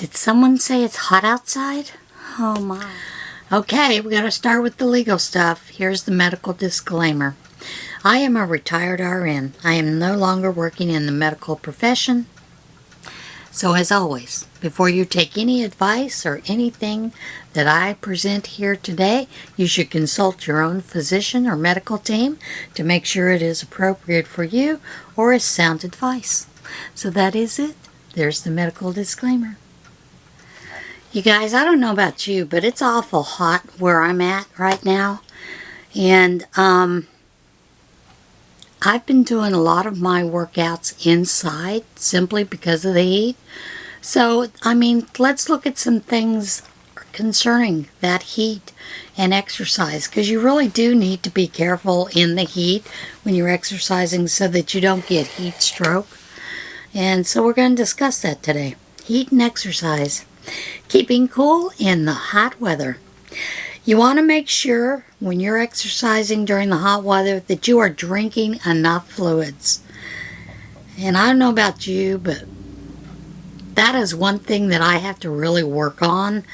Did someone say it's hot outside? Oh my. Okay, we gotta start with the legal stuff. Here's the medical disclaimer. I am a retired RN. I am no longer working in the medical profession. So as always, before you take any advice or anything that I present here today, you should consult your own physician or medical team to make sure it is appropriate for you or is sound advice. So that is it. There's the medical disclaimer. You guys, I don't know about you, but it's awful hot where I'm at right now. And I've been doing a lot of my workouts inside simply because of the heat. So, I mean, let's look at some things concerning that heat and exercise, because you really do need to be careful in the heat when you're exercising so that you don't get heat stroke. And so we're going to discuss that today. Heat and exercise. Keeping cool in the hot weather. You want to make sure when you're exercising during the hot weather that you are drinking enough fluids. And I don't know about you, but that is one thing that I have to really work on,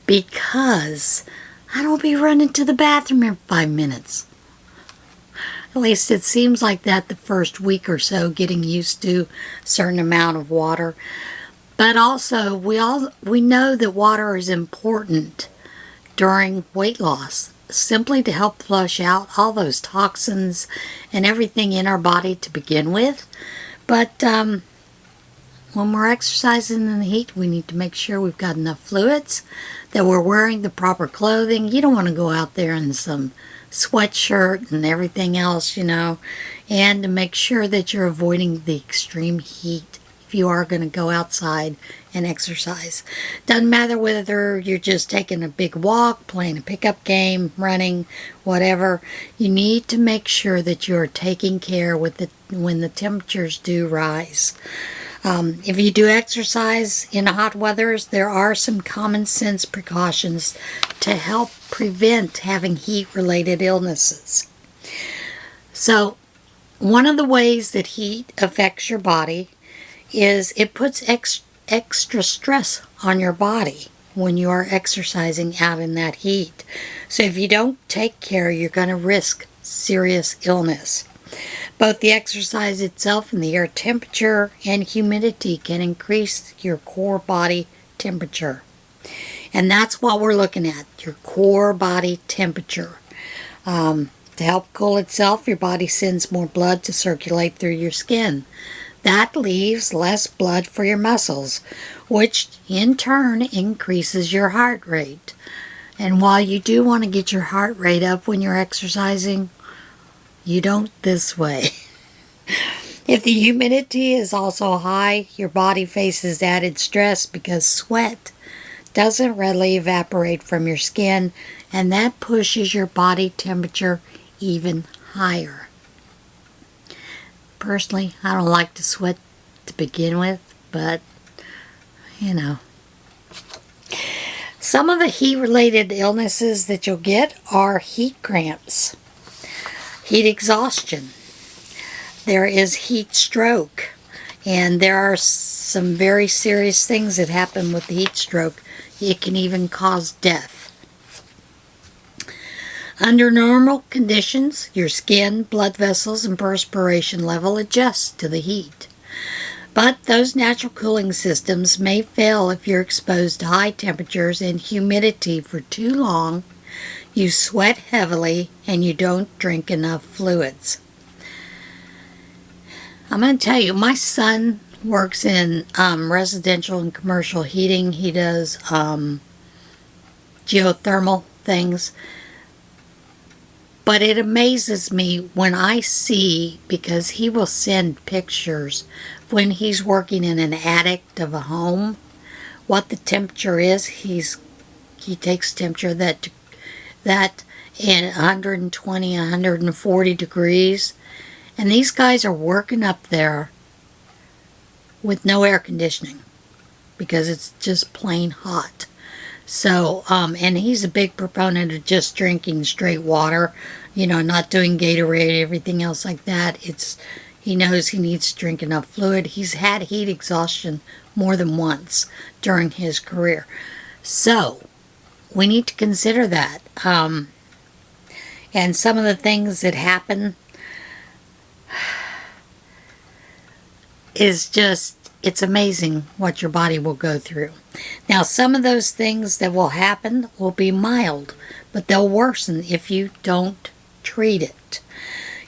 because I don't be running to the bathroom every 5 minutes. At least it seems like that the first week or so, getting used to a certain amount of water. But also, we know that water is important during weight loss, simply to help flush out all those toxins and everything in our body to begin with. But when we're exercising in the heat, we need to make sure we've got enough fluids, that we're wearing the proper clothing. You don't want to go out there in some sweatshirt and everything else, and to make sure that you're avoiding the extreme heat if you are going to go outside and exercise. Doesn't matter whether you're just taking a big walk, playing a pickup game, running, whatever. You need to make sure that you're taking care when the temperatures do rise. If you do exercise in hot weathers, there are some common sense precautions to help prevent having heat-related illnesses. So, one of the ways that heat affects your body is it puts extra stress on your body when you are exercising out in that heat. So if you don't take care, you're going to risk serious illness. Both the exercise itself and the air temperature and humidity can increase your core body temperature. And that's what we're looking at, your core body temperature. To help cool itself, your body sends more blood to circulate through your skin. That leaves less blood for your muscles, which in turn increases your heart rate. And while you do want to get your heart rate up when you're exercising, you don't this way. If the humidity is also high, your body faces added stress because sweat doesn't readily evaporate from your skin, and that pushes your body temperature even higher. Personally, I don't like to sweat to begin with, but, Some of the heat-related illnesses that you'll get are heat cramps, heat exhaustion. There is heat stroke, and there are some very serious things that happen with the heat stroke. It can even cause death. Under normal conditions, your skin, blood vessels, and perspiration level adjust to the heat. But those natural cooling systems may fail if you're exposed to high temperatures and humidity for too long, you sweat heavily, and you don't drink enough fluids. I'm going to tell you, my son works in residential and commercial heating. He does geothermal things. But it amazes me when I see, because he will send pictures when he's working in an attic of a home, what the temperature is. He takes temperature that in 120, 140 degrees. And these guys are working up there with no air conditioning because it's just plain hot. So, and he's a big proponent of just drinking straight water, not doing Gatorade, everything else like that. He knows he needs to drink enough fluid. He's had heat exhaustion more than once during his career. So, we need to consider that. And some of the things that happen is just, it's amazing what your body will go through. Now, some of those things that will happen will be mild, but they'll worsen if you don't treat it.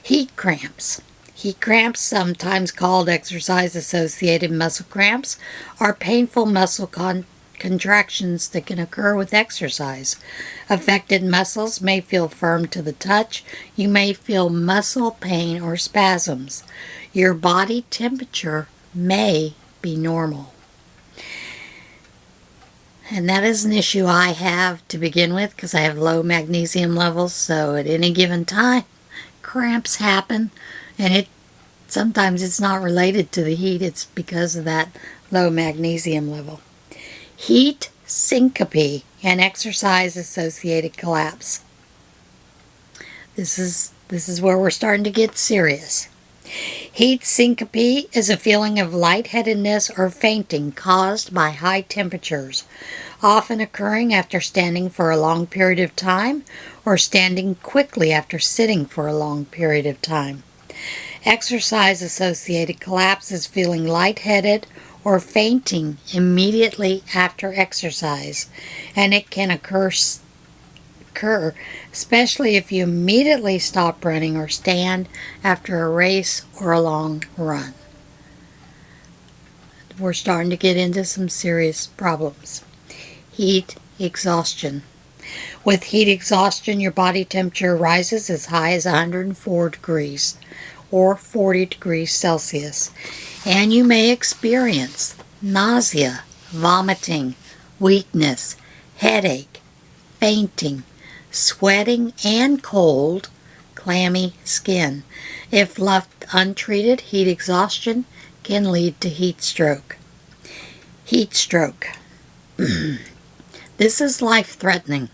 Heat cramps. Heat cramps, sometimes called exercise-associated muscle cramps, are painful muscle contractions that can occur with exercise. Affected muscles may feel firm to the touch. You may feel muscle pain or spasms. Your body temperature may be normal. And that is an issue I have to begin with because I have low magnesium levels, so at any given time cramps happen, and sometimes it's not related to the heat, it's because of that low magnesium level. Heat syncope and exercise-associated collapse. This is where we're starting to get serious. Heat syncope is a feeling of lightheadedness or fainting caused by high temperatures, often occurring after standing for a long period of time or standing quickly after sitting for a long period of time. Exercise-associated collapse is feeling lightheaded or fainting immediately after exercise, and it can occur especially if you immediately stop running or stand after a race or a long run. We're starting to get into some serious problems. Heat exhaustion. With heat exhaustion, your body temperature rises as high as 104 degrees or 40 degrees Celsius, and you may experience nausea, vomiting, weakness, headache, fainting, sweating, and cold, clammy skin. If left untreated, heat exhaustion can lead to heat stroke. Heat stroke. This is life-threatening.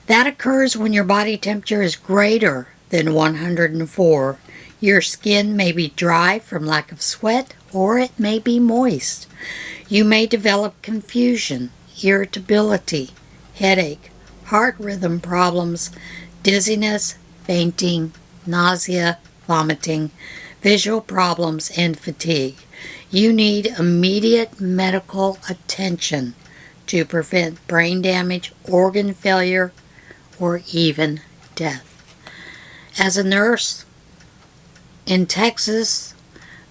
That occurs when your body temperature is greater than 104. Your skin may be dry from lack of sweat, or it may be moist. You may develop confusion, irritability, headache, heart rhythm problems, dizziness, fainting, nausea, vomiting, visual problems, and fatigue. You need immediate medical attention to prevent brain damage, organ failure, or even death. As a nurse in Texas,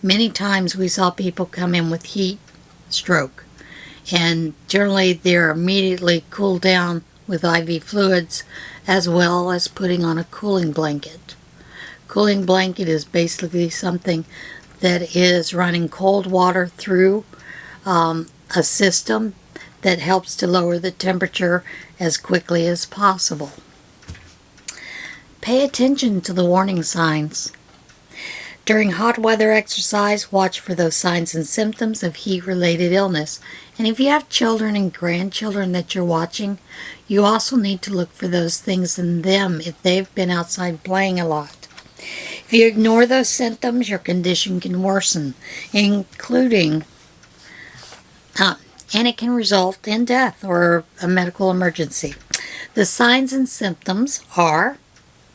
many times we saw people come in with heat stroke, and generally they're immediately cooled down with IV fluids as well as putting on a cooling blanket. Cooling blanket is basically something that is running cold water through a system that helps to lower the temperature as quickly as possible. Pay attention to the warning signs. During hot weather exercise, watch for those signs and symptoms of heat-related illness. And if you have children and grandchildren that you're watching, you also need to look for those things in them if they've been outside playing a lot. If you ignore those symptoms, your condition can worsen, including and it can result in death or a medical emergency. The signs and symptoms are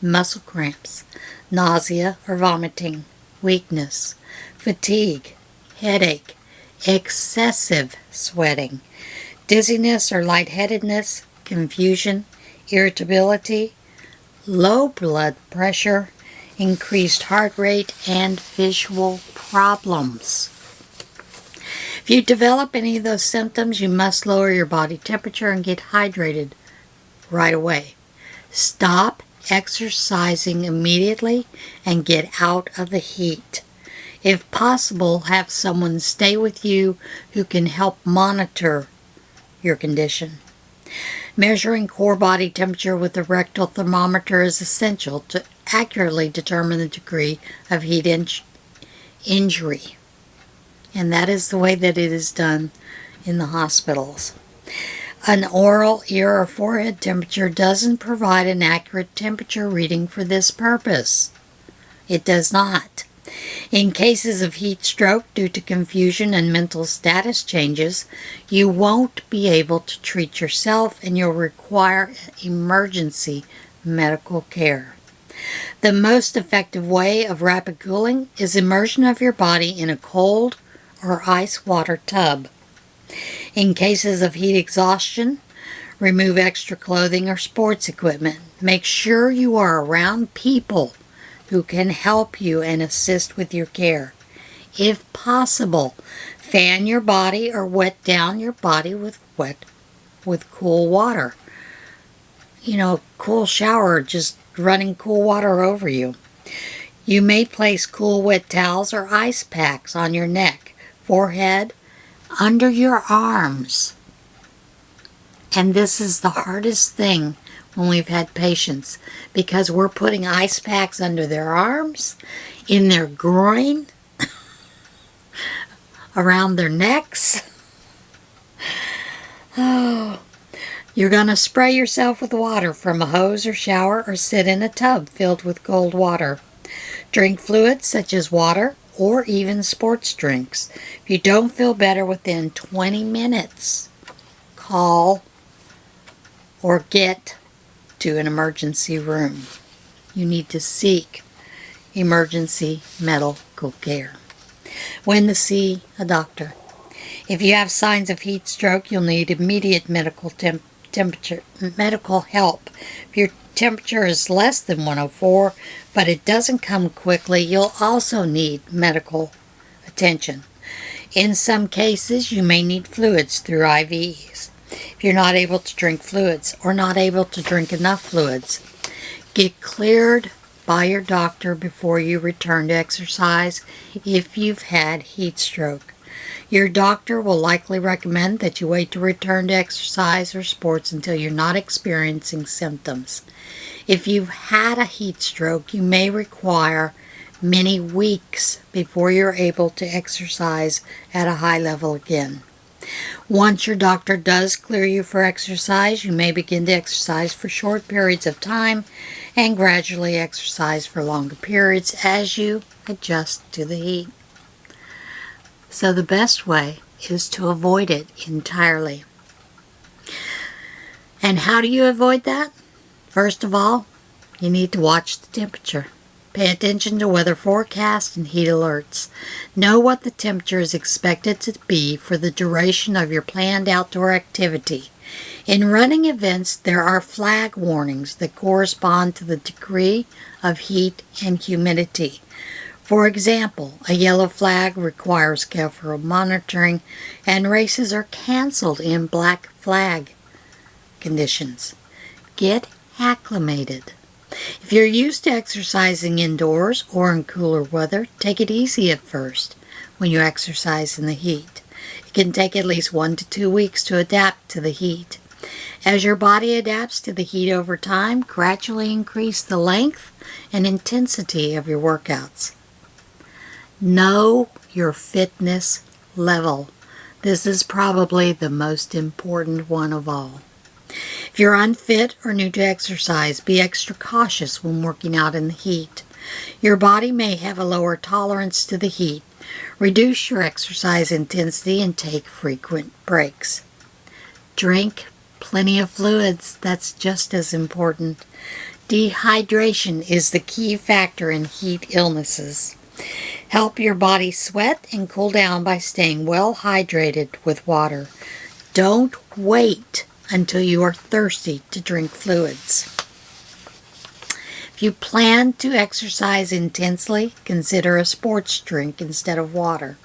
muscle cramps, nausea or vomiting, weakness, fatigue, headache, excessive sweating, dizziness or lightheadedness, confusion, irritability, low blood pressure, increased heart rate, and visual problems. If you develop any of those symptoms, you must lower your body temperature and get hydrated right away. Stop exercising immediately and get out of the heat. If possible, have someone stay with you who can help monitor your condition. Measuring core body temperature with a rectal thermometer is essential to accurately determine the degree of heat injury. And that is the way that it is done in the hospitals. An oral, ear, or forehead temperature doesn't provide an accurate temperature reading for this purpose. It does not. In cases of heat stroke due to confusion and mental status changes, you won't be able to treat yourself and you'll require emergency medical care. The most effective way of rapid cooling is immersion of your body in a cold or ice water tub. In cases of heat exhaustion, remove extra clothing or sports equipment. Make sure you are around people who can help you and assist with your care. If possible, fan your body or wet down your body with cool water. Cool shower, just running cool water over you. You may place cool wet towels or ice packs on your neck, forehead, under your arms. And this is the hardest thing when we've had patients, because we're putting ice packs under their arms, in their groin, around their necks. Oh, you're going to spray yourself with water from a hose or shower, or sit in a tub filled with cold water. Drink fluids such as water or even sports drinks. If you don't feel better within 20 minutes, call or get to an emergency room. You need to seek emergency medical care. When to see a doctor. If you have signs of heat stroke, you'll need immediate medical help. If your temperature is less than 104, but it doesn't come quickly, you'll also need medical attention. In some cases, you may need fluids through IVs. If you're not able to drink fluids or not able to drink enough fluids, get cleared by your doctor before you return to exercise if you've had heat stroke. Your doctor will likely recommend that you wait to return to exercise or sports until you're not experiencing symptoms. If you've had a heat stroke, you may require many weeks before you're able to exercise at a high level again. Once your doctor does clear you for exercise, you may begin to exercise for short periods of time and gradually exercise for longer periods as you adjust to the heat. So the best way is to avoid it entirely. And how do you avoid that? First of all, you need to watch the temperature. Pay attention to weather forecasts and heat alerts. Know what the temperature is expected to be for the duration of your planned outdoor activity. In running events, there are flag warnings that correspond to the degree of heat and humidity. For example, a yellow flag requires careful monitoring, and races are canceled in black flag conditions. Get acclimated. If you're used to exercising indoors or in cooler weather, take it easy at first when you exercise in the heat. It can take at least 1 to 2 weeks to adapt to the heat. As your body adapts to the heat over time, gradually increase the length and intensity of your workouts. Know your fitness level. This is probably the most important one of all. If you're unfit or new to exercise, be extra cautious when working out in the heat. Your body may have a lower tolerance to the heat. Reduce your exercise intensity and take frequent breaks. Drink plenty of fluids. That's just as important. Dehydration is the key factor in heat illnesses. Help your body sweat and cool down by staying well hydrated with water. Don't wait until you are thirsty to drink fluids. If you plan to exercise intensely, consider a sports drink instead of water.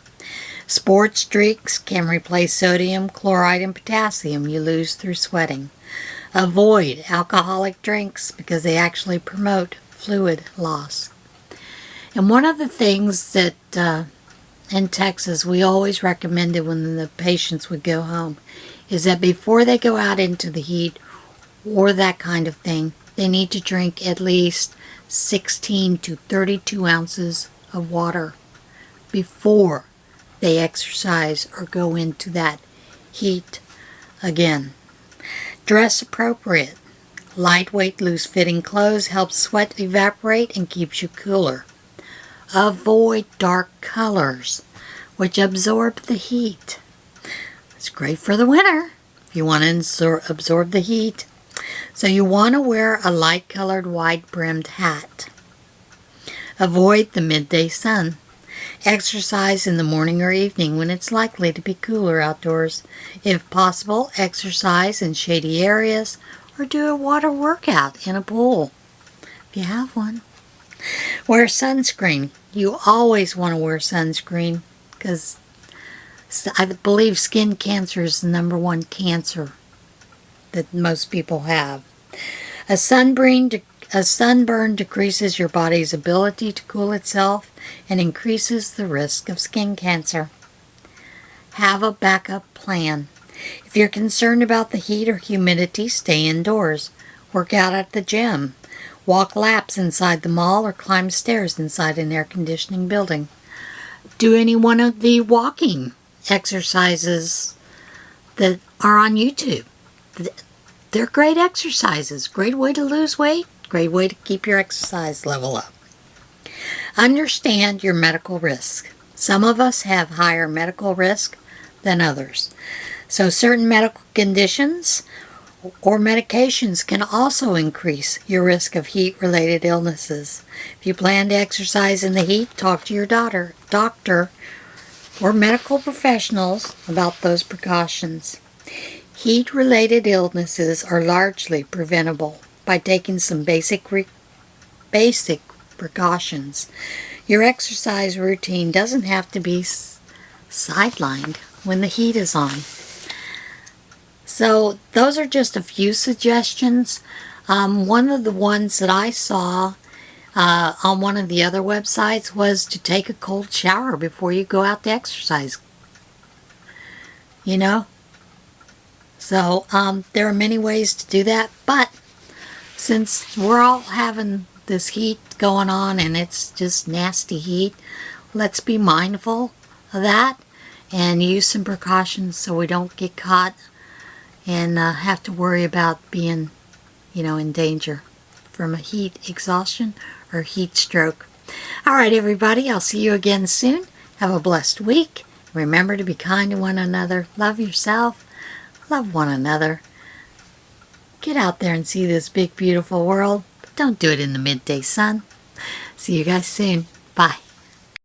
Sports drinks can replace sodium, chloride, and potassium you lose through sweating. Avoid alcoholic drinks because they actually promote fluid loss. And one of the things that in Texas we always recommended when the patients would go home is that before they go out into the heat or that kind of thing, they need to drink at least 16 to 32 ounces of water before they exercise or go into that heat again. Dress appropriate. Lightweight, loose-fitting clothes help sweat evaporate and keeps you cooler. Avoid dark colors, which absorb the heat. It's great for the winter if you want to absorb the heat. So you want to wear a light-colored, wide-brimmed hat. Avoid the midday sun. Exercise in the morning or evening when it's likely to be cooler outdoors. If possible, exercise in shady areas or do a water workout in a pool, if you have one. Wear sunscreen. You always want to wear sunscreen because I believe skin cancer is the #1 cancer that most people have. A sunburn decreases your body's ability to cool itself and increases the risk of skin cancer. Have a backup plan. If you're concerned about the heat or humidity, stay indoors. Work out at the gym. Walk laps inside the mall or climb stairs inside an air conditioning building. Do any one of the walking exercises that are on YouTube. They're great exercises. Great way to lose weight. Great way to keep your exercise level up. Understand your medical risk. Some of us have higher medical risk than others. So certain medical conditions or medications can also increase your risk of heat-related illnesses. If you plan to exercise in the heat, talk to your doctor or medical professionals about those precautions. Heat-related illnesses are largely preventable by taking some basic precautions. Your exercise routine doesn't have to be sidelined when the heat is on. So those are just a few suggestions. One of the ones that I saw on one of the other websites was to take a cold shower before you go out to exercise. You know? So there are many ways to do that, but since we're all having this heat going on and it's just nasty heat, let's be mindful of that and use some precautions so we don't get caught and have to worry about being, in danger from a heat exhaustion or heat stroke. All right, everybody, I'll see you again soon. Have a blessed week. Remember to be kind to one another. Love yourself. Love one another. Get out there and see this big, beautiful world. But don't do it in the midday sun. See you guys soon. Bye.